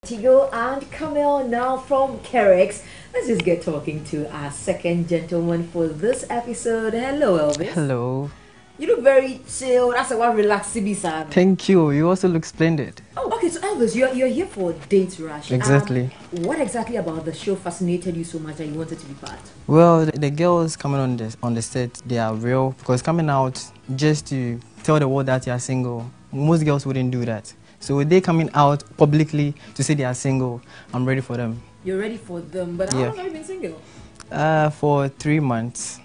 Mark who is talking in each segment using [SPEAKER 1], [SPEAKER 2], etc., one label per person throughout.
[SPEAKER 1] Tigo and Camille now from Kerix. Let's just get talking to our second gentleman for this episode. Hello, Elvis.
[SPEAKER 2] Hello.
[SPEAKER 1] You look very chill. That's a one relaxed CB.
[SPEAKER 2] Thank you. You also look splendid.
[SPEAKER 1] Oh, okay. So Elvis, you're here for Date Rush.
[SPEAKER 2] Exactly.
[SPEAKER 1] What exactly about the show fascinated you so much that you wanted to be part?
[SPEAKER 2] Well, the girls coming on the set, they are real because coming out just to tell the world that you are single, most girls wouldn't do that. So they coming out publicly to say they are single, I'm ready for them.
[SPEAKER 1] You're ready for them, but how long have you been single?
[SPEAKER 2] For 3 months.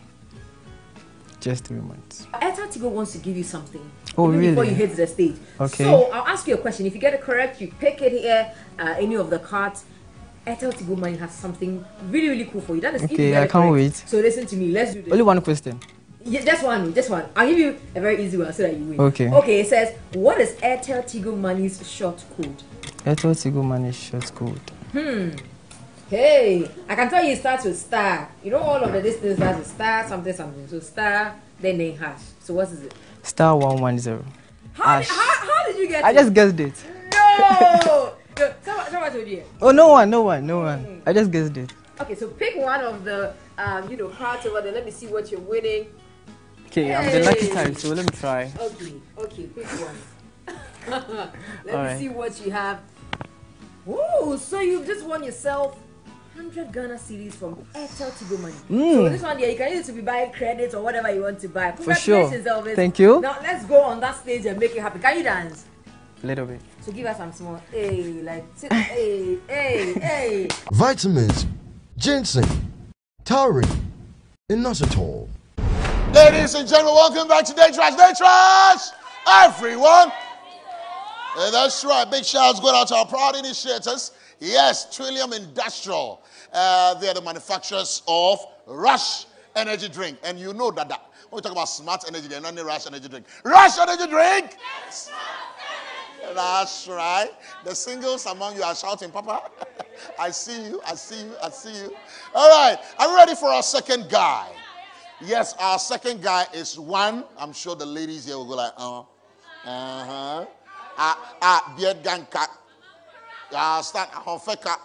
[SPEAKER 2] Just 3 months.
[SPEAKER 1] Eta Tigo wants to give you something.
[SPEAKER 2] Oh, really?
[SPEAKER 1] Before you hit the stage.
[SPEAKER 2] Okay.
[SPEAKER 1] So I'll ask you a question. If you get it correct, you pick it here, any of the cards. Eta Tigo Money has something really, really cool for you. That is
[SPEAKER 2] okay, I can't wait.
[SPEAKER 1] So listen to me. Let's do this.
[SPEAKER 2] Only one question.
[SPEAKER 1] Yeah, just one. I'll give you a very easy one so that you win.
[SPEAKER 2] Okay.
[SPEAKER 1] Okay, it says, what is Airtel Tigo Money's short code?
[SPEAKER 2] Airtel Tigo Money's short code.
[SPEAKER 1] Hey, I can tell you it starts with star. You know all of the distance starts with star, something. So star, then hash. So what is it?
[SPEAKER 2] Star 110.
[SPEAKER 1] How did you get it?
[SPEAKER 2] I just guessed it.
[SPEAKER 1] No! Someone told you.
[SPEAKER 2] Oh, no one. I just guessed it.
[SPEAKER 1] Okay, so pick one of the cards over there. Let me see what you're winning.
[SPEAKER 2] Okay, hey. I'm the lucky type, so let me try.
[SPEAKER 1] Okay, pick one. Let
[SPEAKER 2] All
[SPEAKER 1] me
[SPEAKER 2] right.
[SPEAKER 1] see what you have. Whoa, so you've just won yourself 100 Ghana cedis from Airtel Tigo Money. So this one, you can use it to be buying credits or whatever you want to buy.
[SPEAKER 2] For sure.
[SPEAKER 1] Elvis.
[SPEAKER 2] Thank you.
[SPEAKER 1] Now let's go on that stage and make it happen. Can you dance?
[SPEAKER 2] A little bit.
[SPEAKER 1] So give us some small. Hey.
[SPEAKER 3] Vitamins, ginseng, taurine, inositol.
[SPEAKER 4] Ladies and gentlemen, welcome back to Day Trash, everyone. And that's right, big shouts going out to our proud initiators. Yes, Trillium Industrial. They are the manufacturers of Rush Energy Drink. And you know that when we talk about smart energy, they're not only Rush Energy Drink. Rush Energy Drink! Yes. That's right. The singles among you are shouting, Papa. I see you. All right, are you ready for our second guy? Yes, our second guy is one. I'm sure the ladies here will go like, beard gang cat. Stand a cat.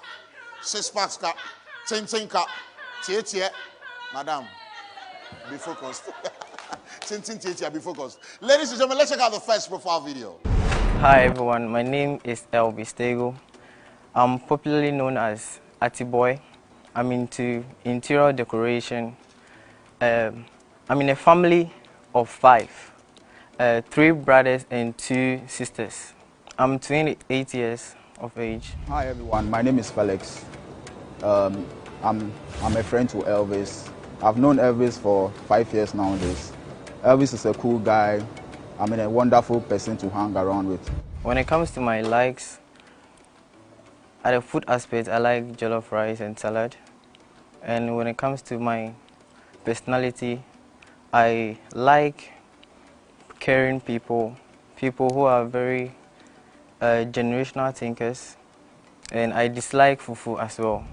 [SPEAKER 4] 6 packs cat. Tin cat. Tie. Madam, be focused. Tin be focused. Ladies and gentlemen, let's check out the first profile video.
[SPEAKER 2] Hi everyone, my name is Elvis Tego. I'm popularly known as Atiboy. I'm into interior decoration. I'm in a family of 5, 3 brothers and 2 sisters. I'm 28 years of age.
[SPEAKER 5] Hi everyone, my name is Felix. I'm a friend to Elvis. I've known Elvis for 5 years nowadays. Elvis is a cool guy. A wonderful person to hang around with.
[SPEAKER 2] When it comes to my likes, at the food aspect, I like jollof rice and salad. And when it comes to my personality, I like caring people who are very generational thinkers, and I dislike fufu as well.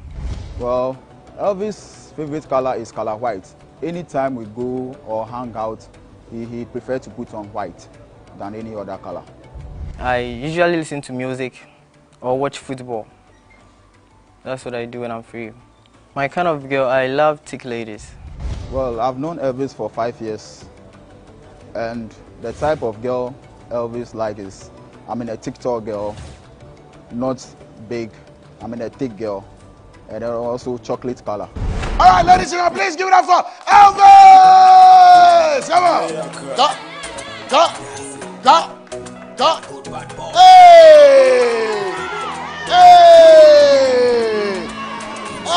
[SPEAKER 5] Well, Elvis' favorite color is color white. Anytime we go or hang out, he prefers to put on white than any other color.
[SPEAKER 2] I usually listen to music or watch football. That's what I do when I'm free. My kind of girl, I love thick ladies.
[SPEAKER 5] Well, I've known Elvis for 5 years, and the type of girl Elvis likes is, a TikTok girl, not big, a thick girl, and they're also chocolate color.
[SPEAKER 4] All right, ladies and gentlemen, please give it up for Elvis! Come on! Go! Hey! Oh!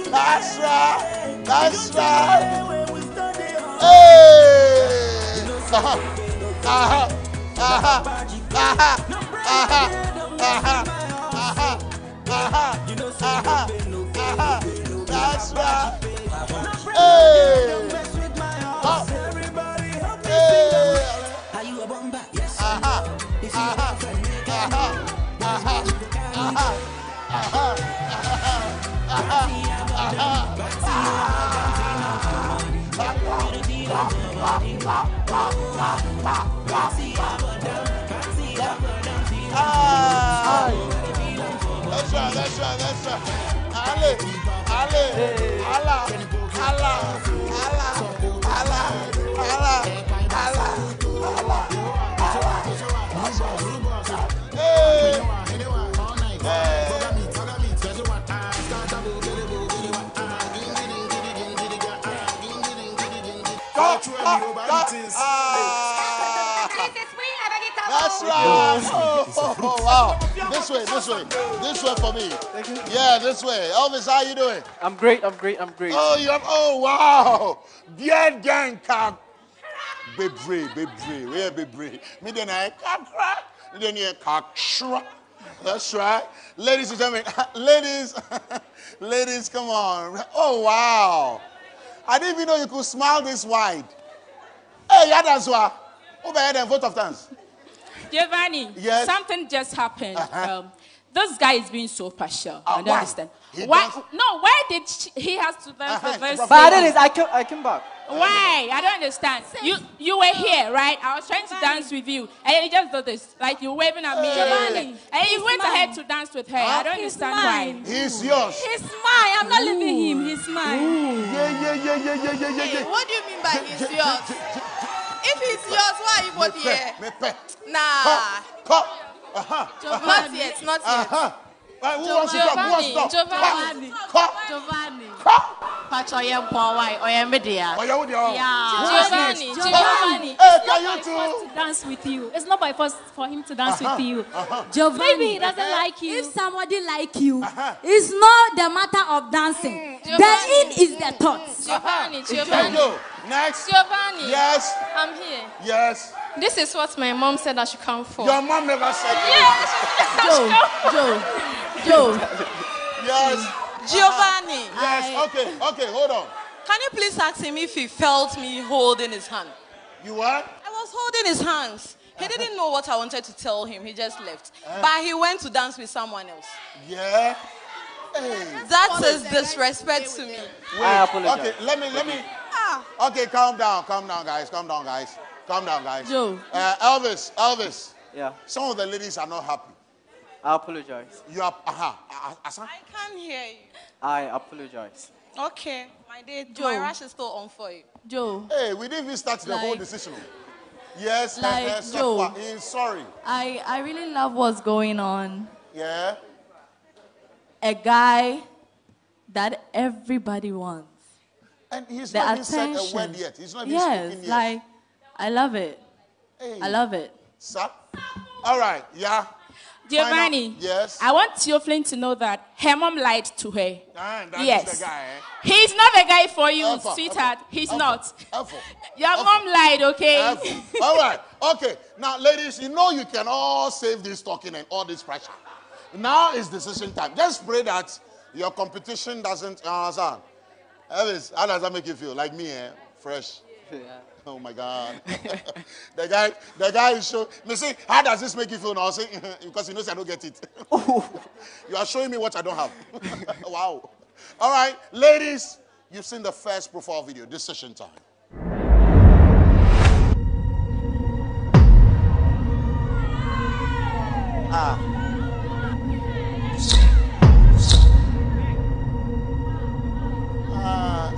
[SPEAKER 4] That's right! Hey! That's right. Hey! Hey! That's right. Ale, Allah. That's right. Oh, wow. This way for me.
[SPEAKER 6] Thank you.
[SPEAKER 4] Yeah, this way. Elvis, how you doing?
[SPEAKER 6] I'm great.
[SPEAKER 4] Oh, wow. Beard gang cap. Bebre. Where bebre? Me then I kakra. Me then I kakshra. That's right. Ladies and gentlemen, ladies, come on. Oh, wow. I didn't even know you could smile this wide. Hey, Yadanswa. Over here, then, vote of thanks.
[SPEAKER 7] Giovanni,
[SPEAKER 4] yes?
[SPEAKER 7] Something just happened. This guy is being so partial. I don't
[SPEAKER 4] why?
[SPEAKER 7] understand. Why did he has to dance with this?
[SPEAKER 6] But I came back.
[SPEAKER 7] Why? I don't understand. You were here, right? I was trying to dance with you, and you just did this, like you waving at me, and you went ahead to dance with her. I don't understand why.
[SPEAKER 4] He's yours.
[SPEAKER 1] He's mine. I'm not leaving him. He's mine.
[SPEAKER 4] Yeah.
[SPEAKER 1] Hey, what do you mean by he's yours? If he's yours, why are you both here? Nah. Not yet.
[SPEAKER 4] Who wants to talk?
[SPEAKER 7] Giovanni.
[SPEAKER 1] Giovanni.
[SPEAKER 7] Giovanni.
[SPEAKER 4] Hey, can you too?
[SPEAKER 8] To dance with you. It's not by force for him to dance with you. Giovanni, maybe he doesn't like you.
[SPEAKER 9] If somebody like you, it's not the matter of dancing. The in is the thoughts.
[SPEAKER 7] Giovanni.
[SPEAKER 4] Next.
[SPEAKER 7] Giovanni.
[SPEAKER 4] Yes.
[SPEAKER 7] I'm here.
[SPEAKER 4] Yes.
[SPEAKER 7] This is what my mom said I should come for.
[SPEAKER 4] Your mom never said
[SPEAKER 7] Yes.
[SPEAKER 1] Joe.
[SPEAKER 4] Yes.
[SPEAKER 1] Giovanni.
[SPEAKER 4] Yes. Okay. Hold on.
[SPEAKER 1] Can you please ask him if he felt me holding his hand?
[SPEAKER 4] You what?
[SPEAKER 1] I was holding his hands. He didn't know what I wanted to tell him. He just left. But he went to dance with someone else.
[SPEAKER 4] Yeah. Hey.
[SPEAKER 1] That is disrespect to me.
[SPEAKER 6] I apologize.
[SPEAKER 4] Okay, let me. Okay, calm down, guys.
[SPEAKER 1] Joe.
[SPEAKER 4] Elvis.
[SPEAKER 6] Yeah.
[SPEAKER 4] Some of the ladies are not happy.
[SPEAKER 6] I apologize.
[SPEAKER 4] You are.
[SPEAKER 1] I can't hear you.
[SPEAKER 6] I apologize.
[SPEAKER 1] Okay, my rash is still on for you. Joe.
[SPEAKER 4] Hey, we didn't even start the whole decision. Yes,
[SPEAKER 1] Joe.
[SPEAKER 4] He's sorry.
[SPEAKER 1] I really love what's going on.
[SPEAKER 4] Yeah.
[SPEAKER 1] A guy that everybody wants.
[SPEAKER 4] And he's
[SPEAKER 1] The
[SPEAKER 4] not even said a
[SPEAKER 1] attention.
[SPEAKER 4] word yet. He's not even speaking yet.
[SPEAKER 1] Like, I love it.
[SPEAKER 4] Hey.
[SPEAKER 1] I love it.
[SPEAKER 4] Sir? All right, yeah.
[SPEAKER 7] Giovanni.
[SPEAKER 4] Yes.
[SPEAKER 7] I want Theophylline to know that her mom lied to her.
[SPEAKER 4] Yes. The guy,
[SPEAKER 7] He's not the guy for you,
[SPEAKER 4] Alpha,
[SPEAKER 7] sweetheart. He's not.
[SPEAKER 4] Alpha.
[SPEAKER 7] Your mom lied, okay?
[SPEAKER 4] All right. Okay. Now, ladies, you know you can all save this talking and all this pressure. Now is decision time. Just pray that your competition doesn't understand. Elvis, how does that make you feel? Like me, fresh.
[SPEAKER 6] Yeah.
[SPEAKER 4] Oh my God. the guy is showing me. See, how does this make you feel now? Say, because he knows I don't get it. You are showing me what I don't have. Wow. All right, ladies, you've seen the first profile video. Decision time.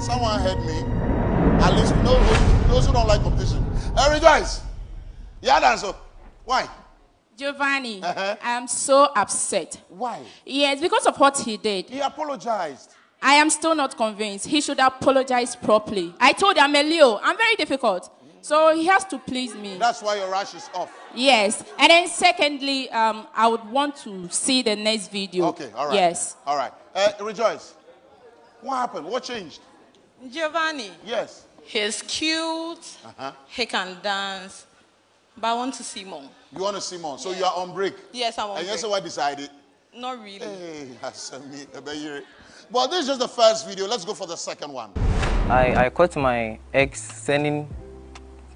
[SPEAKER 4] Someone heard me. At least those who don't like competition. Rejoice. Yeah, that's so. Why?
[SPEAKER 7] Giovanni, I am so upset.
[SPEAKER 4] Why?
[SPEAKER 7] Yes, because of what he did.
[SPEAKER 4] He apologized.
[SPEAKER 7] I am still not convinced. He should apologize properly. I told him I'm a Leo. I'm very difficult. So he has to please me.
[SPEAKER 4] That's why your rash is off.
[SPEAKER 7] Yes. And then secondly, I would want to see the next video.
[SPEAKER 4] Okay, all right.
[SPEAKER 7] Yes.
[SPEAKER 4] All right. Rejoice. What happened? What changed?
[SPEAKER 1] Giovanni.
[SPEAKER 4] Yes.
[SPEAKER 1] He's cute. He can dance. But I want to see more.
[SPEAKER 4] You want to see more? So you are on break?
[SPEAKER 1] Yes, I'm on
[SPEAKER 4] break. And
[SPEAKER 1] break.
[SPEAKER 4] yes, what decided?
[SPEAKER 1] Not really.
[SPEAKER 4] Hey, but this is just the first video. Let's go for the second one.
[SPEAKER 2] I caught my ex sending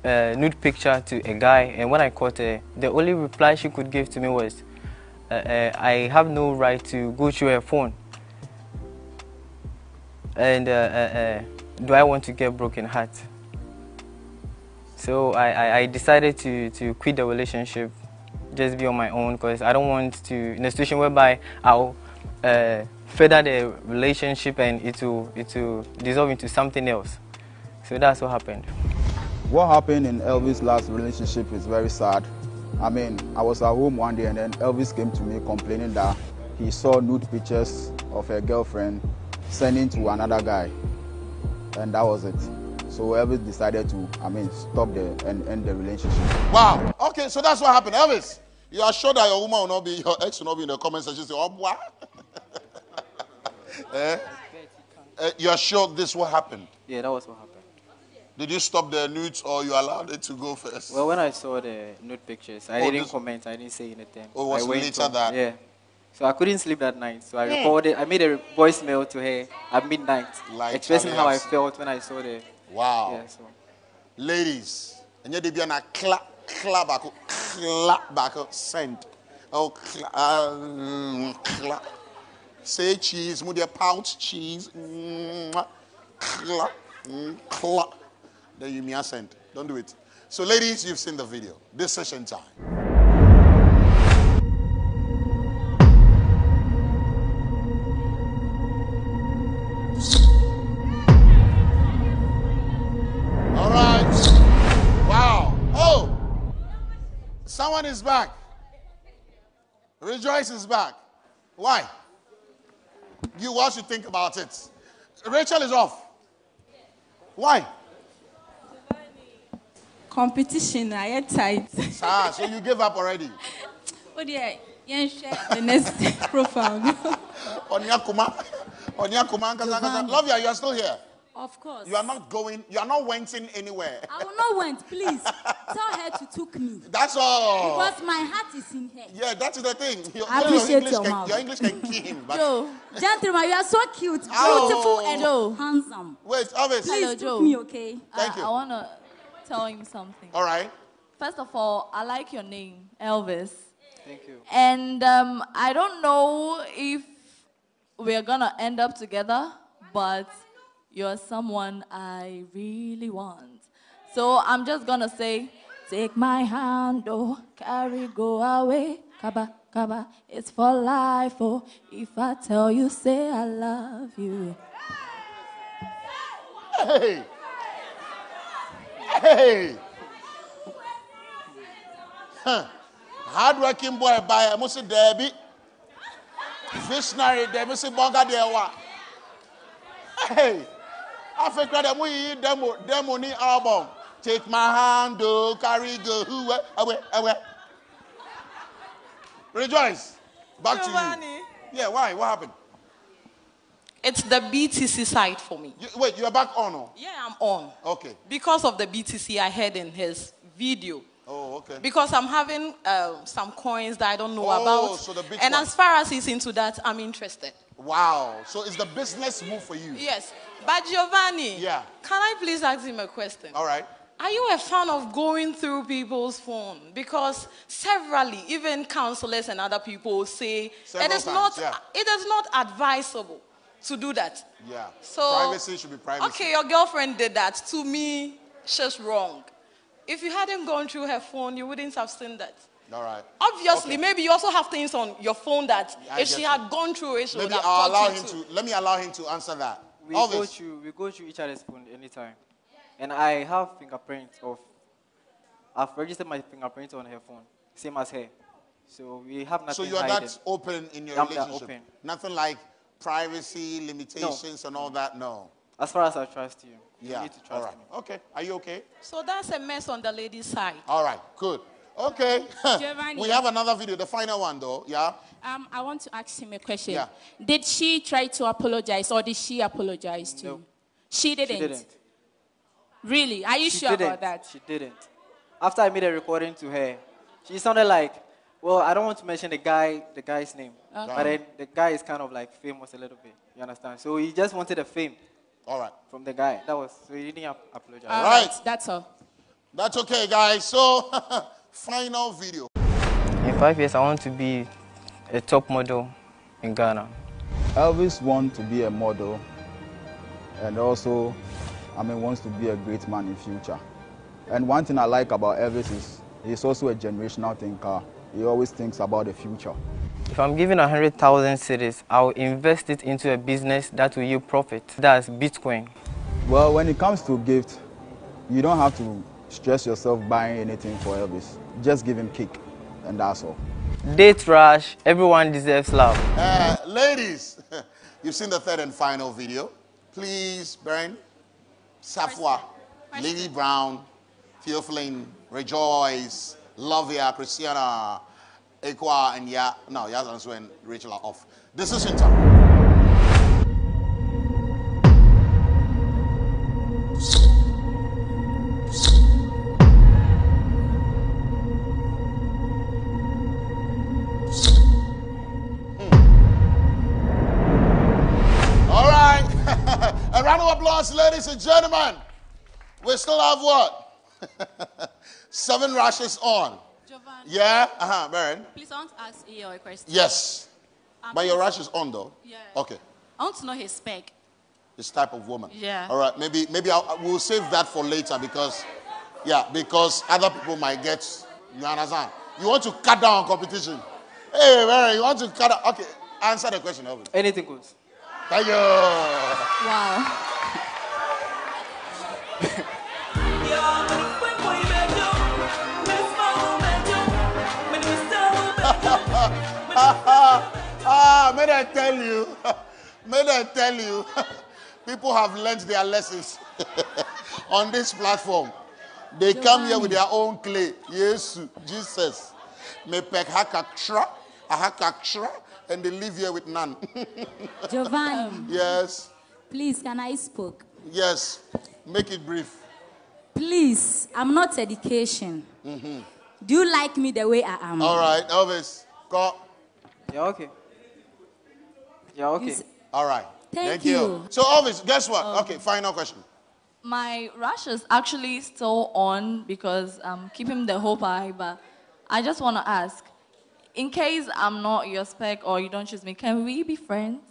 [SPEAKER 2] a nude picture to a guy, and when I caught her, the only reply she could give to me was, I have no right to go through her phone. And do I want to get broken heart? So I decided to quit the relationship, just be on my own, because I don't want to, in a situation whereby I'll further the relationship and it will dissolve into something else. So that's what happened.
[SPEAKER 5] What happened in Elvis' last relationship is very sad. I mean, I was at home one day and then Elvis came to me complaining that he saw nude pictures of a girlfriend sending to another guy. And that was it. So Elvis decided to, stop and end the relationship.
[SPEAKER 4] Wow. Okay, so that's what happened. Elvis, you are sure that your woman will not be, your ex will not be in the comment section say, oh, what? You are sure this what happened?
[SPEAKER 6] Yeah, that was what happened.
[SPEAKER 4] Did you stop the nudes or you allowed it to go first?
[SPEAKER 6] Well, when I saw the nude pictures, I didn't comment. I didn't say anything.
[SPEAKER 4] Oh, was later that?
[SPEAKER 6] Yeah. So I couldn't sleep that night. So I recorded. I made a voicemail to her at midnight,
[SPEAKER 4] like
[SPEAKER 6] expressing how I felt when I saw the.
[SPEAKER 4] Wow.
[SPEAKER 6] Yeah, so.
[SPEAKER 4] Ladies, and you be on a clap back, send. Oh, clap. Say cheese, with your pouch cheese. Clap. Then you may send. Don't do it. So, ladies, you've seen the video. This session time. All right. Wow. Oh, someone is back. Rejoice is back. Why? What you think about it? Rachel is off. Why?
[SPEAKER 10] Competition, I had tight.
[SPEAKER 4] So you gave up already?
[SPEAKER 10] Oh dear, the next profile.
[SPEAKER 4] Onyakuma, Lovia, you are still here.
[SPEAKER 9] Of course.
[SPEAKER 4] You are not going. You are not wenting anywhere.
[SPEAKER 9] I will not went. Please tell her to took me.
[SPEAKER 4] That's all.
[SPEAKER 9] Because my heart is in her.
[SPEAKER 4] Yeah, that is the thing.
[SPEAKER 9] I appreciate your mouth.
[SPEAKER 4] Your English can kill him. But
[SPEAKER 9] Joe, gentlemen, you are so cute, beautiful, and handsome.
[SPEAKER 4] Wait, Elvis.
[SPEAKER 9] Please took me, okay?
[SPEAKER 4] Thank you.
[SPEAKER 11] I want to tell him something.
[SPEAKER 4] All right.
[SPEAKER 11] First of all, I like your name, Elvis.
[SPEAKER 6] Thank you.
[SPEAKER 11] And I don't know if we're gonna end up together, but you're someone I really want. So I'm just gonna say, take my hand, oh, carry, go away, kaba, kaba, it's for life, oh, if I tell you, say I love you.
[SPEAKER 4] Hey! Hey! Huh. Hard-working boy by a Musi Debbie. Visionary, they Musi Bonga Dewa. Hey! Africa, the demo ni album. Take my hand, oh, carry, go, away. Rejoice. Back
[SPEAKER 12] Giovanni.
[SPEAKER 4] to you. Yeah, why? What happened?
[SPEAKER 12] It's the BTC side for me.
[SPEAKER 4] Wait, you are back on? Or?
[SPEAKER 12] Yeah, I'm on.
[SPEAKER 4] Okay.
[SPEAKER 12] Because of the BTC I heard in his video.
[SPEAKER 4] Oh, okay.
[SPEAKER 12] Because I'm having some coins that I don't know about.
[SPEAKER 4] So the
[SPEAKER 12] and as far as he's into that, I'm interested.
[SPEAKER 4] Wow. So it's the business move for you.
[SPEAKER 12] Yes. But Giovanni,
[SPEAKER 4] yeah.
[SPEAKER 12] Can I please ask him a question?
[SPEAKER 4] All right.
[SPEAKER 12] Are you a fan of going through people's phone? Because severally, even counselors and other people say it is not advisable to do that.
[SPEAKER 4] Yeah.
[SPEAKER 12] So
[SPEAKER 4] privacy should be privacy.
[SPEAKER 12] Okay, your girlfriend did that. To me, she's wrong. If you hadn't gone through her phone, you wouldn't have seen that.
[SPEAKER 4] All right.
[SPEAKER 12] Obviously, maybe you also have things on your phone that if she had gone through it, she would have talked to you.
[SPEAKER 4] Let me allow him to answer that.
[SPEAKER 6] We go through each other's phone anytime. And I have fingerprints I've registered my fingerprints on her phone, same as her. So we have nothing.
[SPEAKER 4] So you are that open in your relationship?
[SPEAKER 6] Open.
[SPEAKER 4] Nothing like privacy, limitations, and all that? No.
[SPEAKER 6] As far as I trust you,
[SPEAKER 4] you need to trust me. Okay. Are you okay?
[SPEAKER 12] So that's a mess on the lady's side.
[SPEAKER 4] All right. Good. Okay.
[SPEAKER 7] Giovanni.
[SPEAKER 4] We have another video, the final one though. Yeah?
[SPEAKER 7] I want to ask him a question.
[SPEAKER 4] Yeah.
[SPEAKER 7] Did she try to apologize or did she apologize to you? She didn't.
[SPEAKER 6] She didn't.
[SPEAKER 7] Really? Are you sure about that?
[SPEAKER 6] She didn't. After I made a recording to her, she sounded like, well, I don't want to mention the guy's name. Okay. But then the guy is kind of like famous a little bit. You understand? So he just wanted the fame.
[SPEAKER 4] All right.
[SPEAKER 6] From the guy. So he didn't apologize.
[SPEAKER 4] All right.
[SPEAKER 7] That's all.
[SPEAKER 4] That's okay, guys. So, final video.
[SPEAKER 2] In 5 years, I want to be a top model in Ghana.
[SPEAKER 5] Elvis wants to be a model and also, wants to be a great man in future. And one thing I like about Elvis is he's also a generational thinker. He always thinks about the future.
[SPEAKER 2] If I'm given 100,000 cedis, I'll invest it into a business that will yield profit. That's Bitcoin.
[SPEAKER 5] Well, when it comes to gift, you don't have to stress yourself buying anything for Elvis. Just give him cake, and that's all.
[SPEAKER 2] Date rush, everyone deserves love.
[SPEAKER 4] Ladies, you've seen the third and final video. Please, Bern, Safwa, Lily Brown, Theophilin, Rejoice, Lovia, Christiana, Ekwa, and Yazansu and Rachel are off. Decision time. All right. A round of applause, ladies and gentlemen. We still have what? 7 rushes on.
[SPEAKER 13] Giovanni.
[SPEAKER 4] Yeah? Baron.
[SPEAKER 13] Please, I want to ask you a question.
[SPEAKER 4] Yes. But your rush is on, though?
[SPEAKER 13] Yeah.
[SPEAKER 4] Okay.
[SPEAKER 13] I want to know his spec.
[SPEAKER 4] His type of woman?
[SPEAKER 13] Yeah.
[SPEAKER 4] All right. Maybe we'll save that for later because other people might get, you understand? You want to cut down on competition. Hey, Baron, you want to cut down? Okay. Answer the question, Elvis.
[SPEAKER 6] Anything goes.
[SPEAKER 4] Thank you.
[SPEAKER 11] Wow.
[SPEAKER 4] May I tell you, people have learned their lessons on this platform. They come here with their own clay. Yes, Jesus. And they live here with none.
[SPEAKER 9] Giovanni.
[SPEAKER 4] Yes.
[SPEAKER 9] Please, can I speak?
[SPEAKER 4] Yes. Make it brief.
[SPEAKER 9] Please, I'm not education.
[SPEAKER 4] Mm-hmm.
[SPEAKER 9] Do you like me the way I am?
[SPEAKER 4] All right, Elvis, go.
[SPEAKER 6] Yeah, okay. Yeah, okay.
[SPEAKER 4] All right.
[SPEAKER 11] Thank you.
[SPEAKER 4] So, Elvis, guess what? Okay, final question.
[SPEAKER 11] My rush is actually still on because I'm keeping the hope high, but I just want to ask, in case I'm not your spec or you don't choose me, can we be friends?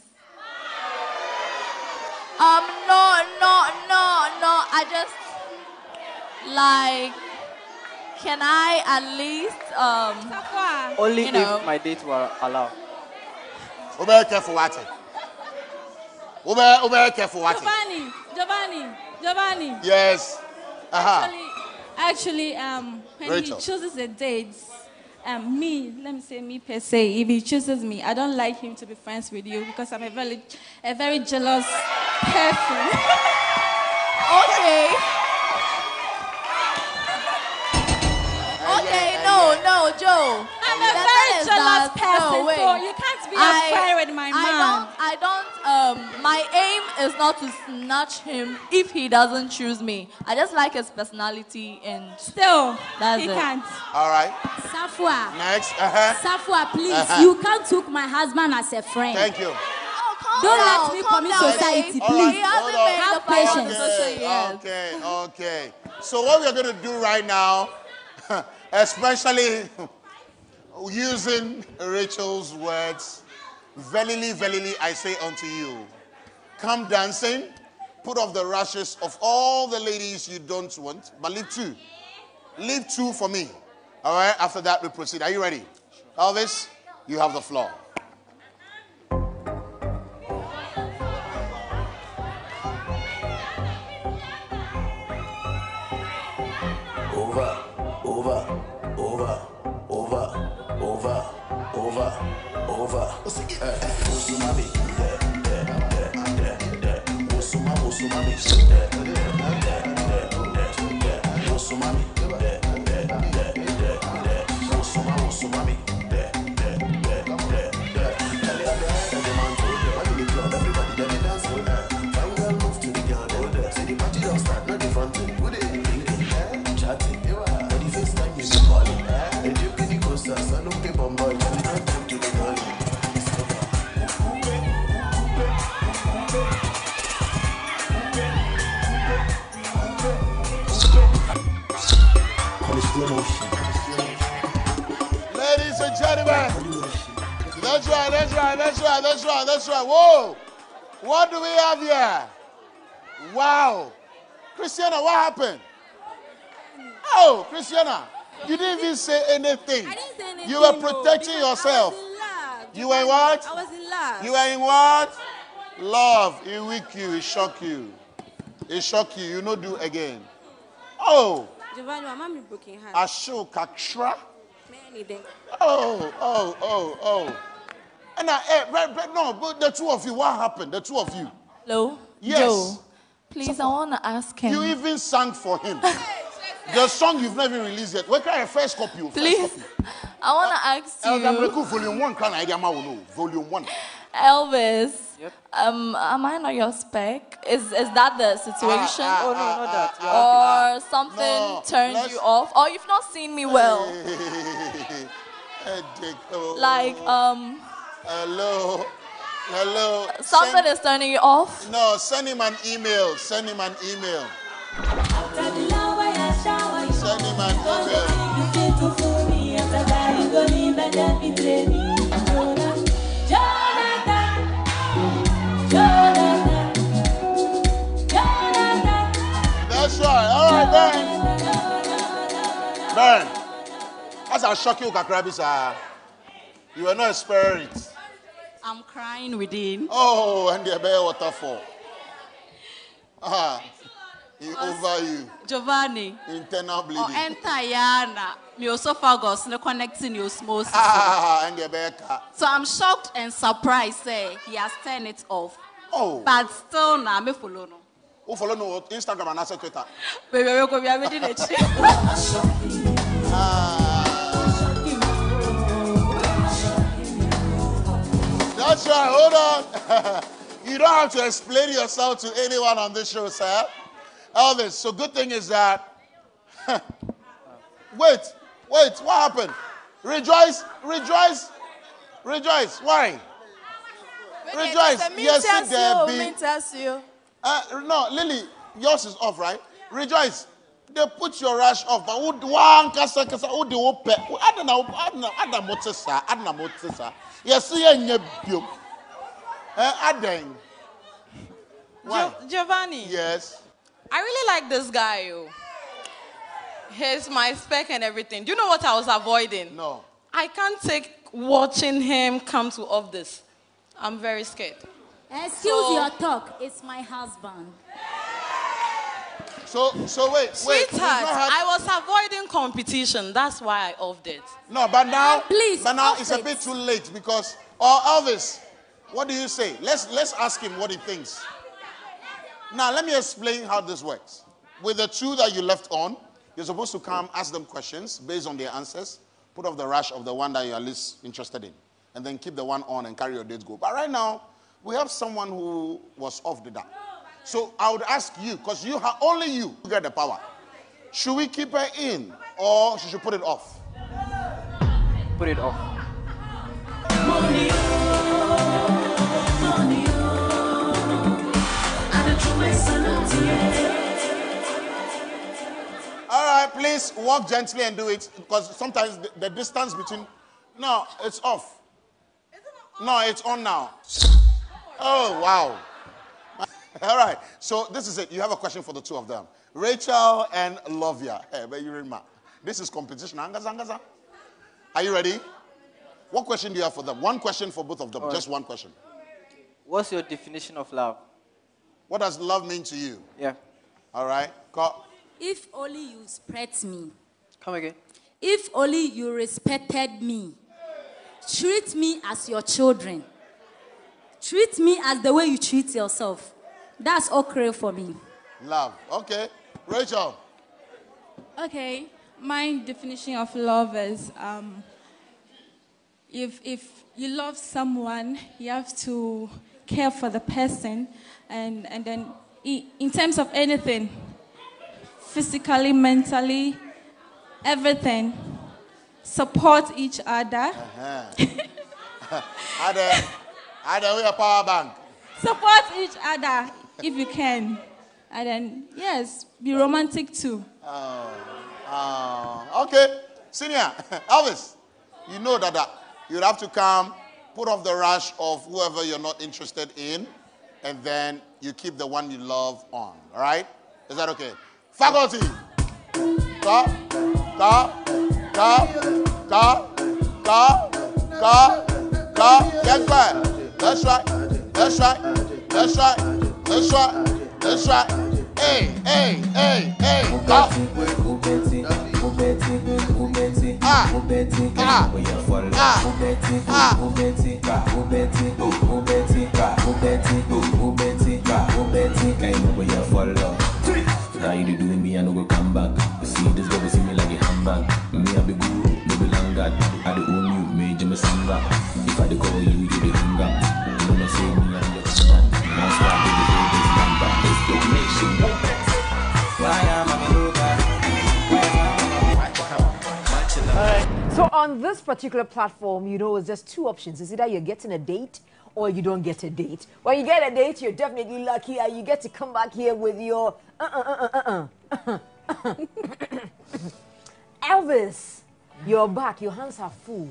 [SPEAKER 11] No. I just, can I at least,
[SPEAKER 6] Only if my date will allow.
[SPEAKER 4] Be careful what? Be careful what?
[SPEAKER 10] Giovanni.
[SPEAKER 4] Yes.
[SPEAKER 10] Actually, when
[SPEAKER 4] Rachel.
[SPEAKER 10] he chooses a date, let me say me per se, if he chooses me, I don't like him to be friends with you because I'm a very jealous person.
[SPEAKER 11] Okay. Okay, no, Joe.
[SPEAKER 10] I'm a very jealous person,
[SPEAKER 11] No, wait.
[SPEAKER 10] so you can't be a friend with my man.
[SPEAKER 11] I don't, my aim is not to snatch him if he doesn't choose me. I just like his personality and
[SPEAKER 10] still,
[SPEAKER 11] that's
[SPEAKER 10] he
[SPEAKER 11] it.
[SPEAKER 10] can't.
[SPEAKER 4] All right.
[SPEAKER 9] Safwa.
[SPEAKER 4] Next.
[SPEAKER 9] Safwa, please, you can't take my husband as a friend.
[SPEAKER 4] Thank you.
[SPEAKER 9] Don't let me commit society, please. Have patience.
[SPEAKER 4] Okay. So what we're going to do right now, especially using Rachel's words, verily, I say unto you, come dancing, put off the rushes of all the ladies you don't want, but leave 2. Leave 2 for me. All right, after that we proceed. Are you ready? Elvis, you have the floor. Ladies and gentlemen, that's right. Whoa! What do we have here? Wow. Christiana, what happened? Oh, Christiana, you didn't even say anything.
[SPEAKER 14] I didn't say anything.
[SPEAKER 4] You were protecting yourself. You were in what?
[SPEAKER 14] I was in love.
[SPEAKER 4] You were in what? Love. It weak you. It shock you. It shock you. You no do again. Oh.
[SPEAKER 14] Giovanni, my mommy broken heart.
[SPEAKER 4] Asho kakra.
[SPEAKER 14] Anything.
[SPEAKER 4] Oh. And no, but the two of you, what happened? The two of you.
[SPEAKER 11] Hello?
[SPEAKER 4] Yes.
[SPEAKER 11] Joe, please, I want to ask him.
[SPEAKER 4] You even sang for him. The song you've never released yet. Where can I first copy?
[SPEAKER 11] Please, I want to ask you.
[SPEAKER 4] Volume 1, Volume 1.
[SPEAKER 11] Elvis,
[SPEAKER 6] Yep.
[SPEAKER 11] am I not your spec? Is that the situation?
[SPEAKER 6] Oh, no, not that.
[SPEAKER 11] Or something turned you off? Or you've not seen me well? Like,
[SPEAKER 4] Hello.
[SPEAKER 11] something is turning you off?
[SPEAKER 4] No, send him an email. Send him an email. That's right. All right, Ben. As I shock you, Kakrabisa, you were not expecting it.
[SPEAKER 13] I'm crying within.
[SPEAKER 4] Oh, and the bear waterfall. Over you.
[SPEAKER 13] Giovanni.
[SPEAKER 4] Internal bleeding.
[SPEAKER 13] Oh, entire my esophagus no connecting your osmosis.
[SPEAKER 4] And the bear.
[SPEAKER 13] So I'm shocked and surprised. Say he has turned it off.
[SPEAKER 4] Oh.
[SPEAKER 13] But still now me follow no.
[SPEAKER 4] Who follow no Instagram and answer Twitter?
[SPEAKER 13] We go be ready to
[SPEAKER 4] That's right. Hold on. You don't have to explain yourself to anyone on this show, sir. Elvis, so good thing is that... Wait. What happened? Rejoice. Why? Rejoice. Yes, there be... No, Lily, yours is off, right? Rejoice. They put your rash off, but one kasa who the open. I don't know. Yes, why?
[SPEAKER 12] Giovanni.
[SPEAKER 4] Yes.
[SPEAKER 12] I really like this guy. Oh. He's my spec and everything. Do you know what I was avoiding?
[SPEAKER 4] No.
[SPEAKER 12] I can't take watching him come to all this. I'm very scared.
[SPEAKER 9] Excuse your talk. It's my husband.
[SPEAKER 4] So wait.
[SPEAKER 12] Sweetheart, I was avoiding competition. That's why I offed it.
[SPEAKER 4] No, but now,
[SPEAKER 9] please,
[SPEAKER 4] it's a bit too late because. Elvis, what do you say? Let's ask him what he thinks. Now, let me explain how this works. With the two that you left on, you're supposed to come ask them questions based on their answers. Put off the rush of the one that you're least interested in, and then keep the one on and carry your date go. But right now, we have someone who was off the dark. So I would ask you, because only you get the power. Should we keep her in, or should we put it off?
[SPEAKER 6] Put it off.
[SPEAKER 4] All right, please walk gently and do it, because sometimes the distance between... No, it's off. No, it's on now. Oh, wow. All right, so this is it. You have a question for the two of them. Rachel and Lovia. Hey, but you remember, this is competition. Are you ready? What question do you have for them? One question for both of them. Right. Just one question.
[SPEAKER 6] What's your definition of love?
[SPEAKER 4] What does love mean to you?
[SPEAKER 6] Yeah.
[SPEAKER 4] All right.
[SPEAKER 9] If only you respect me.
[SPEAKER 6] Come again.
[SPEAKER 9] If only you respected me. Treat me as your children. Treat me as the way you treat yourself. That's okay for me.
[SPEAKER 4] Love. Okay. Rachel.
[SPEAKER 10] Okay. My definition of love is if you love someone, you have to care for the person, and then in terms of anything, physically, mentally, everything, support each other.
[SPEAKER 4] We a power bank.
[SPEAKER 10] Support each other if you can, and then yes, be romantic too.
[SPEAKER 4] Okay, Senior, Elvis, you know that you'd have to come, put off the rush of whoever you're not interested in, and then you keep the one you love on. All right? Is that okay? Faculty. Ka. Get quiet. That's right. Hey. Ka.
[SPEAKER 15] Now you do me, I no go come back. You see this girl, see me like a handbag. Me I be guru, no be langard. I the own you, me Jimmy Samba. If I the call you, you the hang up. You don't say me, I'm your son. Monster, baby, this number. It's donation. Why am I
[SPEAKER 1] Alright, so on this particular platform, you know, it's just two options. It's either you're getting a date or you don't get a date. When you get a date, you're definitely lucky and you get to come back here with your Elvis, you're back. Your hands are full.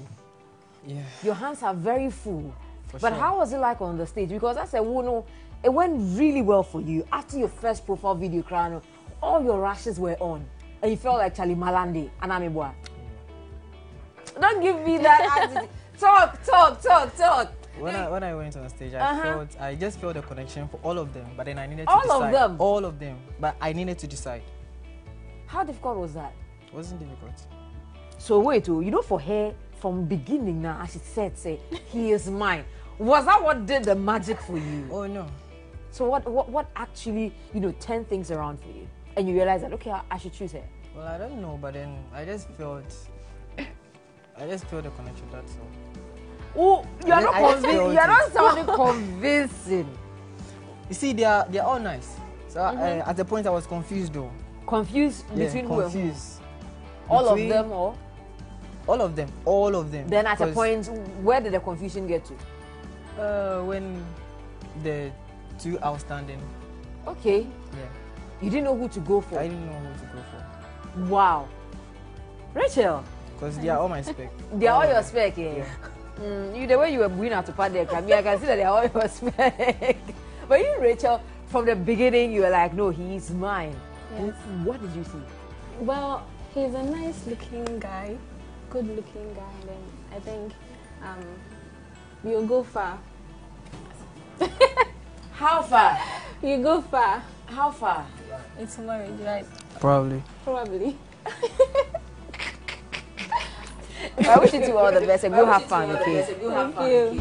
[SPEAKER 2] Yeah.
[SPEAKER 1] Your hands are very full. But
[SPEAKER 2] sure.
[SPEAKER 1] how was it like on the stage? Because I said, well, no, it went really well for you. After your first profile video, Krano, all your rashes were on. And you felt like Charlie Malande. Anamibwa. Don't give me that attitude. Talk.
[SPEAKER 2] When I went on stage, I just felt the connection for all of them, but then I needed to
[SPEAKER 1] all
[SPEAKER 2] decide.
[SPEAKER 1] All of them?
[SPEAKER 2] All of them, but I needed to decide.
[SPEAKER 1] How difficult was that?
[SPEAKER 2] It wasn't difficult.
[SPEAKER 1] So wait, you know, for her, from beginning now, as she said, he is mine. Was that what did the magic for you?
[SPEAKER 2] Oh, no.
[SPEAKER 1] So what actually, you know, turned things around for you? And you realized that, okay, I should choose her?
[SPEAKER 2] Well, I don't know, but then I just felt the connection, that's all.
[SPEAKER 1] Oh, you're not convinced. You're not sounding convincing.
[SPEAKER 2] You see, they are all nice. So at the point I was confused though.
[SPEAKER 1] Confused between who?
[SPEAKER 2] Confused.
[SPEAKER 1] All of them or?
[SPEAKER 2] All of them.
[SPEAKER 1] Then at a point, where did the confusion get to?
[SPEAKER 2] When the two outstanding.
[SPEAKER 1] Okay.
[SPEAKER 2] Yeah.
[SPEAKER 1] You didn't know who to go for?
[SPEAKER 2] I didn't know who to go for.
[SPEAKER 1] Wow. Rachel?
[SPEAKER 2] Because they are all my spec.
[SPEAKER 1] They are all your spec, yeah. The way you were going out to part there, I can see that they are all your spec. But you, Rachel, from the beginning, you were like, no, he's mine.
[SPEAKER 14] Yes.
[SPEAKER 1] What did you see?
[SPEAKER 14] Well, he's a nice-looking guy, good-looking guy. And then I think you'll go far.
[SPEAKER 1] How far?
[SPEAKER 14] You go far.
[SPEAKER 1] How far?
[SPEAKER 14] It's marriage, right?
[SPEAKER 2] Probably.
[SPEAKER 1] I wish you two all the best and go have fun, okay?
[SPEAKER 14] Thank you.